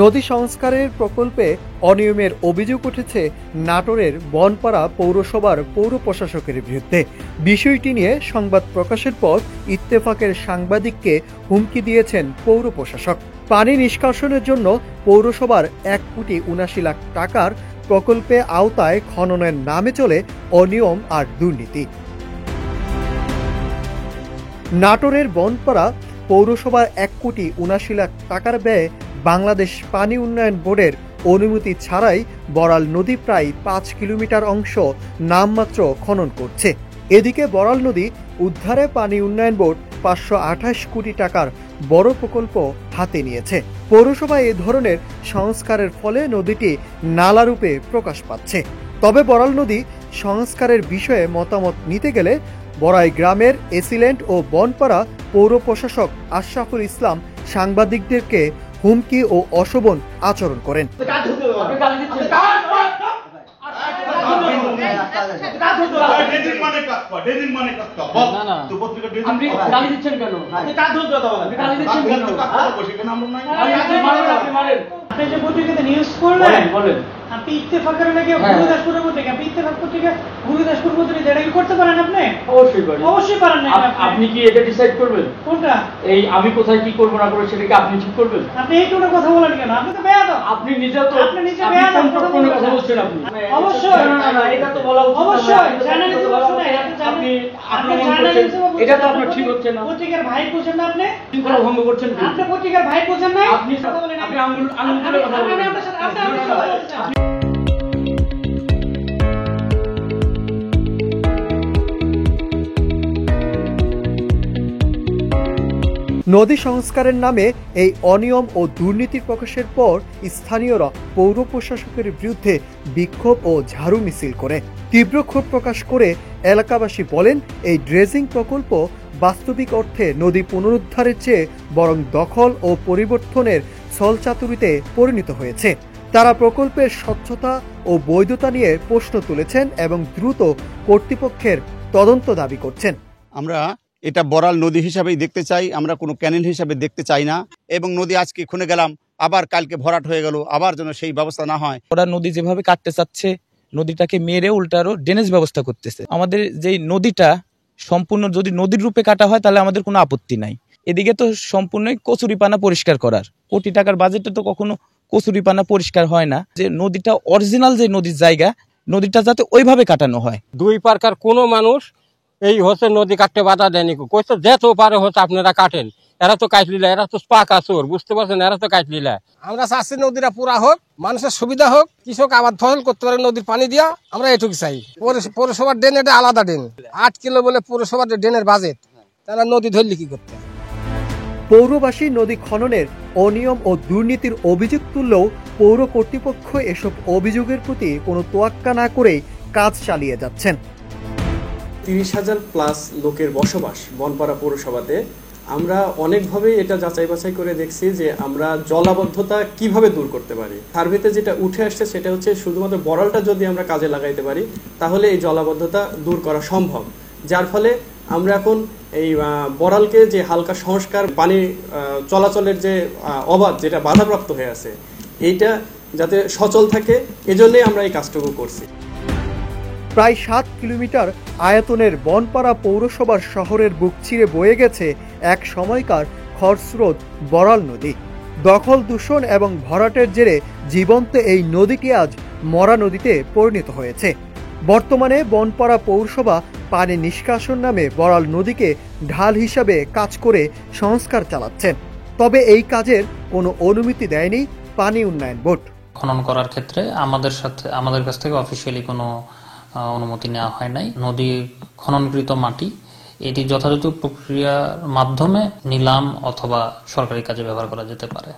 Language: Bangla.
নদী সংস্কারের প্রকল্পে অনিয়মের অভিযোগ উঠেছে নাটোরের বনপাড়া পৌরসভার পৌর প্রশাসকের বিরুদ্ধে। বিষয়টি নিয়ে সংবাদ প্রকাশের পর ইত্তেফাকের সাংবাদিককে হুমকি দিয়েছেন পৌর প্রশাসক। পানি নিষ্কাশনের জন্য পৌরসভার 1,79,00,000 টাকার প্রকল্পে আওতায় খননের নামে চলে অনিয়ম আর দুর্নীতি। নাটোরের বনপাড়া পৌরসভার 1,79,00,000 টাকার ব্যয়ে বাংলাদেশ পানি উন্নয়ন বোর্ডের অনুমতি ছাড়াই বড়াল নদী প্রায় 5 কিলোমিটার অংশ নামমাত্র খনন করছে। এদিকে বড়াল নদী উদ্ধারে পানি উন্নয়ন বোর্ড 528 কোটি টাকার বড় প্রকল্প হাতে নিয়েছে। পৌরসভায় এ ধরনের সংস্কারের ফলে নদীটি নালারূপে প্রকাশ পাচ্ছে। তবে বড়াল নদী সংস্কারের বিষয়ে মতামত নিতে গেলে বড়াই গ্রামের এসিল্যান্ড ও বনপাড়া পৌর প্রশাসক আশরাফুল ইসলাম সাংবাদিকদেরকে হুমকি ও অশোভন আচরণ করেন। আপনি যে পত্রিকাতে নিউজ করলেন বলেন আপনি ইত্তেফাকের নাকি গুরুদাসপুরের পত্রিকা, আপনি ইত্তেফাক পত্রিকা গুরুদাসপুর পত্রিকা এটা কি করতে পারেন? আপনি অবশ্যই পারেন। অবশ্যই পারেন না। আপনি কি এটা ডিসাইড করবেন? কোনটা? এই আমি কোথায় কি করব না করব সেটা কি আপনি ঠিক করবেন? আপনি এইটুকু কথা বলেন কেন? আপনি তো বেয়াদব। আপনি নিজে তো আপনি নিজে বেয়াদব কোন কথা বলছেন আপনি? অবশ্যই না এটা তো বলা উচিত। অবশ্যই জার্নালিজম শুনে আপনি জার্নালিজম এটা তো আপনার ঠিক হচ্ছে না। পত্রিকার ভাই বুঝেন না আপনি? শৃঙ্খলা ভঙ্গ করছেন কি? আপনি পত্রিকার ভাই বুঝেন না? আপনি আঙ্গুল তুলে কথা বলেন। নদী সংস্কারের নামে এই অনিয়ম ও দুর্নীতির প্রকাশের পর স্থানীয়রা পৌর প্রশাসকের বিরুদ্ধে বিক্ষোভ ও ঝাড়ু মিছিল করে তীব্র ক্ষোভ প্রকাশ করে এলাকাবাসী বলেন, এই ড্রেজিং প্রকল্প বাস্তবিক অর্থে নদী পুনরুদ্ধারের চেয়ে বরং দখল ও পরিবর্তনের ছলচাতুরিতে পরিণত হয়েছে। তারা প্রকল্পের স্বচ্ছতা ও বৈধতা নিয়ে প্রশ্ন তুলেছেন এবং দ্রুত কর্তৃপক্ষের তদন্ত দাবি করছেন। আমরা এটা বড়াল নদী হিসাবেই দেখতে চাই, আমরা কোনো ক্যানেল হিসাবে দেখতে চাই না। এবং নদী আজকে খুনে গেলাম, আবার কালকে ভরাট হয়ে গেল, আবার যেন সেই ব্যবস্থা না হয়। ওরা নদী যেভাবে কাটতে চাচ্ছে, নদীটাকে মেরে উল্টারও ড্রেনেজ ব্যবস্থা করতেছে। আমাদের যেই নদীটা সম্পূর্ণ যদি নদীর রূপে কাটা হয় তাহলে আমাদের কোনো আপত্তি নাই। এদিকে তো সম্পূর্ণই কচুরিপানা পরিষ্কার করার, কোটি টাকার বাজেটে তো কখনো কচুরিপানা পরিষ্কার হয় না। যে নদীটা অরিজিনাল যে নদীর জায়গা, নদীটা যাতে ওইভাবে কাটানো হয়। দুই পারকার কোনো মানুষ এই হচ্ছে নদী কাটতে বাধা দেয়নি, কইছে যেত পারে হচ্ছে আপনারা কাটেন। এরা তো কাটলিলা, এরা তো পাকা চোর, বুঝতে পারছেন? এরা তো কাটলিলা। আমরা চাচ্ছি নদীটা পুরা হোক, মানুষের সুবিধা হোক, কৃষক আবাদ ফসল করতে পারে নদীর পানি দিয়া, আমরা এটুকু চাই। পৌরসভার ড্রেন এটা আলাদা ড্রেন, 8 কিলো বলে পৌরসভার ড্রেনের বাজেট, তারা নদী ধরলি কি করতে? পৌরবাসী নদী খননের অনিয়ম ও দুর্নীতির অভিযোগ তুললেও পৌর কর্তৃপক্ষ এসব অভিযোগের প্রতি কোনো তোয়াক্কা না করে কাজ চালিয়ে যাচ্ছেন। 30,000 প্লাস লোকের বসবাস বনপাড়া পৌরসভাতে। আমরা অনেকভাবেই এটা যাচাই বাছাই করে দেখছি যে আমরা জলাবদ্ধতা কিভাবে দূর করতে পারি। সার্ভেতে যেটা উঠে আসছে সেটা হচ্ছে শুধুমাত্র বড়ালটা যদি আমরা কাজে লাগাইতে পারি তাহলে এই জলাবদ্ধতা দূর করা সম্ভব। যার ফলে আমরা এখন এই বড়ালকে যে হালকা সংস্কার, পানি চলাচলের যে অবাধ যেটা বাধাপ্রাপ্ত হয়ে আছে, এইটা যাতে সচল থাকে, এজন্যই আমরা এই কাজটুকু করছি। প্রায় 7 কিলোমিটার আয়তনের বনপাড়া পৌরসভার শহরের বুক চিরে বয়ে গেছে এক সময়কার খরস্রোত বড়াল নদী। দখল, দূষণ এবং ভরাটের জেরে জীবন্ত এই নদীটি আজ মরা নদীতে পরিণত হয়েছে। বর্তমানে বনপাড়া পৌরসভা পানি নিষ্কাশন নামে বড়াল নদীকে ঢাল হিসাবে কাজ করে সংস্কার চালাচ্ছেন। তবে এই কাজের কোনো অনুমতি দেয়নি পানি উন্নয়ন বোর্ড। খনন করার ক্ষেত্রে আমাদের কাছ থেকে অফিসিয়ালি কোনো অনুমতি নেওয়া হয় নাই। নদী খননকৃত মাটি এটি যথাযথ প্রক্রিয়ার মাধ্যমে নিলাম অথবা সরকারি কাজে ব্যবহার করা যেতে পারে।